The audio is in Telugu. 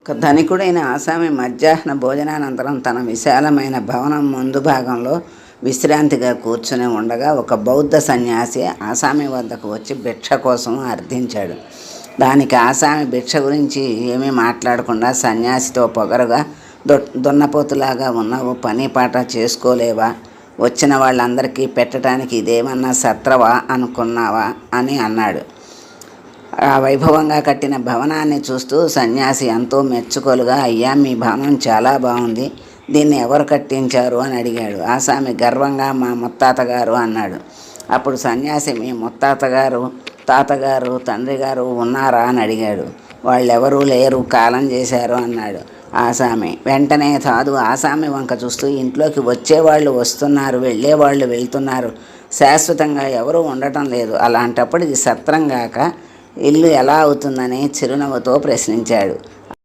ఒక ధనికుడైన ఆసామి మధ్యాహ్న భోజనానంతరం తన విశాలమైన భవనం ముందు భాగంలో విశ్రాంతిగా కూర్చుని ఉండగా ఒక బౌద్ధ సన్యాసి ఆసామి వద్దకు వచ్చి భిక్ష కోసం అర్థించాడు. దానికి ఆసామి భిక్ష గురించి ఏమీ మాట్లాడకుండా సన్యాసితో పొగరుగా, దున్నపోతులాగా ఉన్నావు, పని పాట చేసుకోలేవా, వచ్చిన వాళ్ళందరికీ పెట్టడానికి ఇదేమన్నా సత్రవా అనుకున్నావా అని అన్నాడు. ఆ వైభవంగా కట్టిన భవనాన్ని చూస్తూ సన్యాసి ఎంతో మెచ్చుకోలుగా, అయ్యా మీ భవనం చాలా బాగుంది, దీన్ని ఎవరు కట్టించారు అని అడిగాడు. ఆసామి గర్వంగా మా ముత్తాతగారు అన్నాడు. అప్పుడు సన్యాసి మీ ముత్తాతగారు, తాతగారు, తండ్రి గారు ఉన్నారా అని అడిగాడు. వాళ్ళెవరూ లేరు, కాలం చేశారు అన్నాడు ఆసామి. వెంటనే సాధు ఆసామి వంక చూస్తూ, ఇంట్లోకి వచ్చేవాళ్ళు వస్తున్నారు, వెళ్ళేవాళ్ళు వెళ్తున్నారు, శాశ్వతంగా ఎవరూ ఉండటం లేదు, అలాంటప్పుడు ఇది సత్రంగాక ఇల్లు ఎలా అవుతుందని చిరునవ్వుతో ప్రశ్నించాడు.